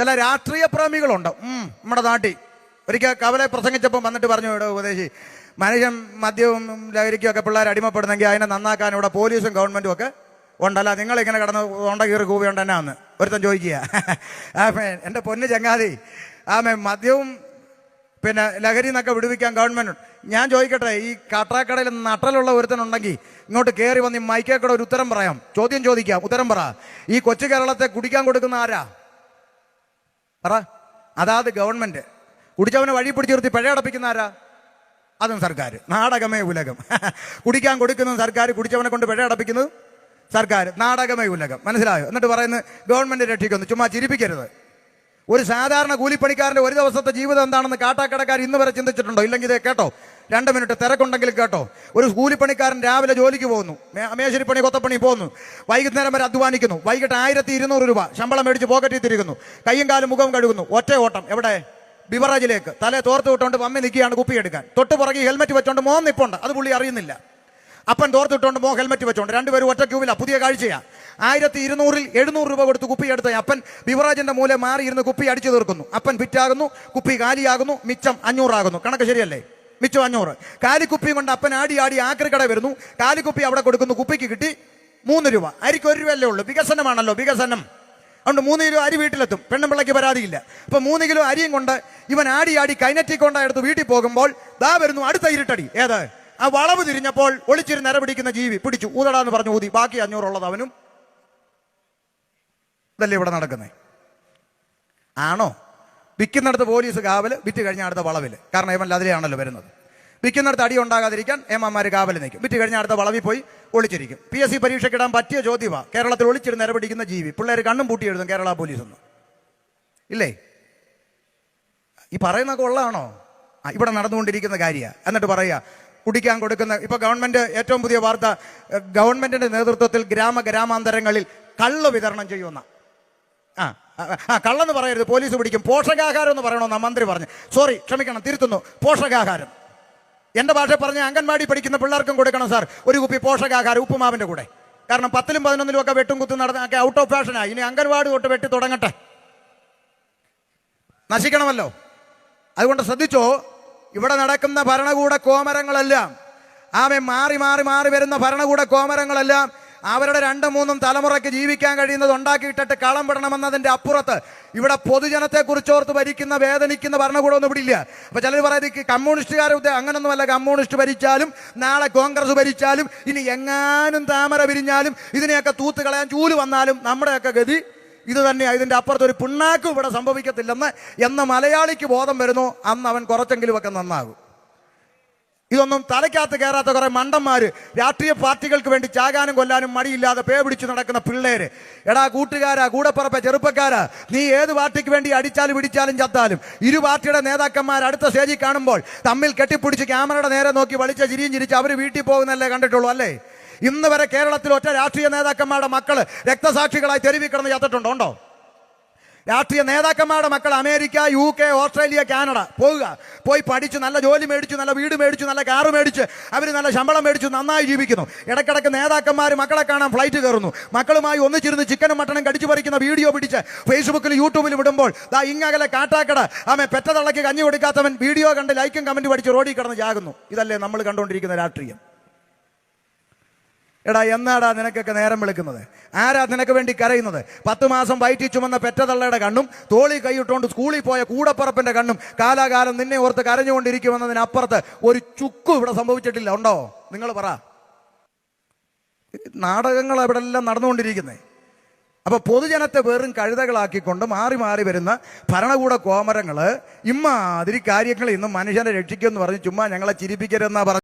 ചില രാഷ്ട്രീയ പ്രേമികളുണ്ട് നമ്മുടെ നാട്ടിൽ. ഒരിക്കൽ കവലെ പ്രസംഗിച്ചപ്പോൾ വന്നിട്ട് പറഞ്ഞു, ഇവിടെ ഉപദേശി, മനുഷ്യൻ മദ്യവും ലഹരിക്കും ഒക്കെ പിള്ളേർ അടിമപ്പെടുന്നെങ്കിൽ അതിനെ നന്നാക്കാൻ ഇവിടെ പോലീസും ഗവൺമെൻറ്റും ഒക്കെ ഉണ്ടല്ല, നിങ്ങളിങ്ങനെ കിടന്ന് തൊണ്ട കീറി കൂവിയുണ്ട് എന്നാന്ന് ഒരുത്തൻ ചോദിക്കുക. എൻ്റെ പൊന്ന് ചങ്ങാതി, മദ്യവും പിന്നെ ലഹരി എന്നൊക്കെ വിടുവിക്കാൻ ഗവൺമെൻറ്. ഞാൻ ചോദിക്കട്ടെ, ഈ കാട്ടാക്കടയിൽ നട്ടലുള്ള ഒരുത്തനുണ്ടെങ്കിൽ ഇങ്ങോട്ട് കയറി വന്ന് ഈ മൈക്കേക്കൂടെ ഒരു ഉത്തരം പറയാം, ചോദ്യം ചോദിക്കാം, ഉത്തരം പറ. ഈ കൊച്ചു കേരളത്തെ കുടിക്കാൻ കൊടുക്കുന്ന ആരാ? പറ. അതാത് ഗവൺമെൻറ്. കുടിച്ചവനെ വഴി പിടിച്ചു നിർത്തി പിഴയടപ്പിക്കുന്ന ആരാ? അതും സർക്കാർ. നാടകമേ ഉലകം. കുടിക്കാൻ കൊടുക്കുന്നതും സർക്കാർ, കുടിച്ചവനെ കൊണ്ട് പിഴയടപ്പിക്കുന്നത് സർക്കാർ. നാടകമേ ഉലകം. മനസ്സിലായോ? എന്നിട്ട് പറയുന്നത് ഗവൺമെൻറ് രക്ഷിക്കുന്നു. ചുമ്മാ ചിരിപ്പിക്കരുത്. ഒരു സാധാരണ കൂലിപ്പണിക്കാരൻ്റെ ഒരു ദിവസത്തെ ജീവിതം എന്താണെന്ന് കാട്ടാക്കടക്കാർ ഇന്ന് വരെ ചിന്തിച്ചിട്ടുണ്ടോ? ഇല്ലെങ്കിൽ ഇത് കേട്ടോ, 2 മിനിറ്റ് തിരക്കുണ്ടെങ്കിൽ കേട്ടോ. ഒരു കൂലിപ്പണിക്കാരൻ രാവിലെ ജോലിക്ക് പോകുന്നു, മേശരിപ്പണി കൊത്തപ്പണി പോകുന്നു, വൈകുന്നേരം വരെ അധ്വാനിക്കുന്നു, വൈകിട്ട് 1200 രൂപ ശമ്പളം മേടിച്ച് പോക്കറ്റിൽ തിരിക്കുന്നു, കയ്യും കാലും മുഖവും കഴുകുന്നു, ഒറ്റ ഓട്ടം എവിടെ? ബിവറേജിലേക്ക്. തലേ തോർത്ത് വിട്ടുകൊണ്ട് മമ്മി നിൽക്കുകയാണ് കുപ്പി എടുക്കാൻ. തൊട്ട് പുറകെ ഹെൽമെറ്റ് വെച്ചോണ്ട് മോൻ നിപ്പുണ്ട്, അത് പുള്ളി അറിയുന്നില്ല. അപ്പൻ തോർത്തിട്ടുകൊണ്ട് മോ ഹെൽമെറ്റ് വെച്ചോണ്ട്, രണ്ടുപേരും ഒറ്റ ക്യൂവില. പുതിയ കാഴ്ചയാണ്. 1200-ൽ 700 രൂപ കൊടുത്ത് കുപ്പി എടുത്ത അപ്പൻ ബിവറേജിന്റെ മൂല മാറി ഇരുന്ന് കുപ്പി അടിച്ചു തീർക്കുന്നു. അപ്പൻ ഫിറ്റാകുന്നു, കുപ്പി കാലിയാകുന്നു, മിച്ചം 500 ആകുന്നു. കണക്ക് ശരിയല്ലേ? മിച്ചം 500. കാലിക്കുപ്പിയും കൊണ്ട് അപ്പൻ ആടി ആക്രിക്കട വരുന്നു, കാലിക്കുപ്പി അവിടെ കൊടുക്കുന്നു, കുപ്പിക്ക് കിട്ടി 3 രൂപ. അരിക്ക് 1 രൂപയല്ലേ ഉള്ളൂ. വികസനമാണല്ലോ, വികസനം. അതുകൊണ്ട് 3 കിലോ അരി വീട്ടിലെത്തും, പെണ്ണുമ്പിള്ളയ്ക്ക് പരാതിയില്ല. അപ്പൊ 3 കിലോ അരിയും കൊണ്ട് ഇവൻ ആടി കൈനറ്റിക് കൊണ്ട എടുത്ത് വീട്ടിൽ പോകുമ്പോൾ ദാ വരുന്നു അടുത്ത ഇരുട്ടടി. ഏത്? ആ വളവ് തിരിഞ്ഞപ്പോൾ ഒളിച്ചിരുന്ന് നിരപിടിക്കുന്ന ജീവി പിടിച്ചു, ഊതടാന്ന് പറഞ്ഞു ഊതി. ബാക്കി 500 ഉള്ളത് അവനും. ഇതല്ലേ ഇവിടെ നടക്കുന്നത്? ആണോ? വിൽക്കുന്നിടത്ത് പോലീസ് കാവല്, വിറ്റ് കഴിഞ്ഞ അടുത്ത വളവിൽ. കാരണം ഇവൻ അതിലെയാണല്ലോ വരുന്നത്. വിൽക്കുന്നിടത്ത് അടി ഉണ്ടാകാതിരിക്കാൻ ഏമാന്മാർ കാവല് നിൽക്കും, വിറ്റ് കഴിഞ്ഞ അടുത്ത വളവിൽ പോയി ഒളിച്ചിരിക്കും. PSC പരീക്ഷയ്ക്ക് ഇടാൻ പറ്റിയ ചോദ്യമാണ് കേരളത്തിൽ ഒളിച്ചിരുന്ന് നിരപിടിക്കുന്ന ജീവി. പിള്ളേർ കണ്ണും പൂട്ടി എഴുതും കേരള പോലീസ് എന്ന്. ഇല്ലേ? ഈ പറയുന്നതൊക്കെ ഉള്ളതാണോ? ഇവിടെ നടന്നുകൊണ്ടിരിക്കുന്ന കാര്യമാണ്. എന്നിട്ട് പറയുക കുടിക്കാൻ കൊടുക്കുന്ന. ഇപ്പൊ ഗവൺമെന്റ് ഏറ്റവും പുതിയ വാർത്ത, ഗവൺമെന്റിന്റെ നേതൃത്വത്തിൽ ഗ്രാമാന്തരങ്ങളിൽ കള്ള് വിതരണം ചെയ്യുന്ന. കള്ളെന്ന് പറയരുത്, പോലീസ് പിടിക്കും. പോഷകാഹാരം എന്ന് പറയണമെന്നാ മന്ത്രി പറഞ്ഞു. സോറി, ക്ഷമിക്കണം, തിരുത്തുന്നു. പോഷകാഹാരം. എന്റെ ഭാഷ പറഞ്ഞ അംഗൻവാടി പഠിക്കുന്ന പിള്ളേർക്കും കൊടുക്കണം സാർ ഒരു കുപ്പി പോഷകാഹാരം ഉപ്പുമാവിന്റെ കൂടെ. കാരണം 10-ലും 11-ലും ഒക്കെ വെട്ടും കുത്തും നടന്നൊക്കെ ഔട്ട് ഓഫ് ഫാഷനായി. ഇനി അംഗൻവാടി തൊട്ട് വെട്ടി തുടങ്ങട്ടെ. നശിക്കണമല്ലോ. അതുകൊണ്ട് ശ്രദ്ധിച്ചോ, ഇവിടെ നടക്കുന്ന ഭരണകൂട കോമരങ്ങളെല്ലാം, മാറി വരുന്ന ഭരണകൂട കോമരങ്ങളെല്ലാം അവരുടെ 2-3 തലമുറയ്ക്ക് ജീവിക്കാൻ കഴിയുന്നത് ഉണ്ടാക്കിയിട്ടിട്ട് കളം വിടണമെന്നതിന്റെ അപ്പുറത്ത് ഇവിടെ പൊതുജനത്തെ കുറിച്ചോർത്ത് ഭരിക്കുന്ന വേദനിക്കുന്ന ഭരണകൂടമൊന്നും ഇവിടെ ഇല്ല. അപ്പൊ ചിലർ പറയുന്നത് കമ്മ്യൂണിസ്റ്റുകാരെ അങ്ങനൊന്നുമല്ല. കമ്മ്യൂണിസ്റ്റ് ഭരിച്ചാലും നാളെ കോൺഗ്രസ് ഭരിച്ചാലും ഇനി എങ്ങാനും താമര വിരിഞ്ഞാലും ഇതിനെയൊക്കെ തൂത്ത് കളയാൻ ചൂല് വന്നാലും നമ്മുടെയൊക്കെ ഗതി ഇത് തന്നെയാണ്. ഇതിന്റെ അപ്പുറത്ത് ഒരു പിണ്ണാക്കും ഇവിടെ സംഭവിക്കത്തില്ലെന്ന് മലയാളിക്ക് ബോധം വരുന്നു, അന്ന് അവൻ കുറച്ചെങ്കിലും ഒക്കെ നന്നാകും. ഇതൊന്നും തലയ്ക്കകത്ത് കയറാത്ത കുറെ മണ്ടന്മാര്, രാഷ്ട്രീയ പാർട്ടികൾക്ക് വേണ്ടി ചാകാനും കൊല്ലാനും മടിയില്ലാതെ പേ പിടിച്ചു നടക്കുന്ന പിള്ളേര്. എടാ കൂട്ടുകാരാ, കൂടപ്പുറപ്പെ, ചെറുപ്പക്കാരാ, നീ ഏത് പാർട്ടിക്ക് വേണ്ടി അടിച്ചാലും ഇടിച്ചാലും ചത്താലും ഇരു പാർട്ടിയുടെ നേതാക്കന്മാർ അടുത്ത സ്റ്റേജിൽ കാണുമ്പോൾ തമ്മിൽ കെട്ടിപ്പിടിച്ച് ക്യാമറയുടെ നേരെ നോക്കി വലിച്ച ചിരിയും ചിരിച്ച് അവർ വീട്ടിൽ പോകുന്നല്ലേ കണ്ടിട്ടുള്ളൂ അല്ലേ? ഇന്ന് വരെ കേരളത്തിൽ ഒറ്റ രാഷ്ട്രീയ നേതാക്കന്മാരുടെ മക്കള് രക്തസാക്ഷികളായി തെരുവിൽ കിടന്ന് ചത്തിട്ടുണ്ടോ? ഉണ്ടോ? രാഷ്ട്രീയ നേതാക്കന്മാരുടെ മക്കൾ അമേരിക്ക, UK, ഓസ്ട്രേലിയ, കാനഡ പോയി പഠിച്ച് നല്ല ജോലി മേടിച്ചു, നല്ല വീട് മേടിച്ചു, നല്ല കാറ് മേടിച്ച് അവർ നല്ല ശമ്പളം മേടിച്ചു നന്നായി ജീവിക്കുന്നു. ഇടയ്ക്കിടയ്ക്ക് നേതാക്കന്മാർ മക്കളെ കാണാൻ ഫ്ലൈറ്റ് കയറുന്നു. മക്കളുമായി ഒന്നിച്ചിരുന്ന് ചിക്കനും മട്ടനും കടിച്ചു പറിക്കുന്ന വീഡിയോ പിടിച്ച് ഫേസ്ബുക്കിൽ യൂട്യൂബിൽ വിടുമ്പോൾ ദാ ഇങ്ങകലെ കാട്ടാക്കട പെറ്റതള്ളയ്ക്ക് കഞ്ഞി കൊടുക്കാത്തവൻ വീഡിയോ കണ്ട് ലൈക്കും കമന്റ് പഠിച്ച് റോഡിൽ കിടന്ന് ചാകുന്നു. ഇതല്ലേ നമ്മൾ കണ്ടുകൊണ്ടിരിക്കുന്ന രാഷ്ട്രീയം? എടാ, എന്നാടാ നിനക്കൊക്കെ നേരം വിളിക്കുന്നത്? ആരാ നിനക്ക് വേണ്ടി കരയുന്നത്? 10 മാസം വയറ്റി ചുമന്ന പെറ്റതള്ളയുടെ കണ്ണും തോളി കൈയിട്ടുകൊണ്ട് സ്കൂളിൽ പോയ കൂടപ്പറപ്പിന്റെ കണ്ണും കാലാകാലം നിന്നെ ഓർത്ത് കരഞ്ഞുകൊണ്ടിരിക്കുമെന്നതിനപ്പുറത്ത് ഒരു ചുക്കും ഇവിടെ സംഭവിച്ചിട്ടില്ല. ഉണ്ടോ? നിങ്ങൾ പറ. നാടകങ്ങൾ അവിടെ എല്ലാം നടന്നുകൊണ്ടിരിക്കുന്നത്. അപ്പൊ പൊതുജനത്തെ വെറും കഴുതകളാക്കിക്കൊണ്ട് മാറി വരുന്ന ഭരണകൂട കോമരങ്ങള് ഇമ്മാതിരി കാര്യങ്ങൾ ഇന്നും മനുഷ്യനെ രക്ഷിക്കുമെന്ന് പറഞ്ഞ് ചുമ്മാ ഞങ്ങളെ ചിരിപ്പിക്കരുതെന്നാ പറഞ്ഞു.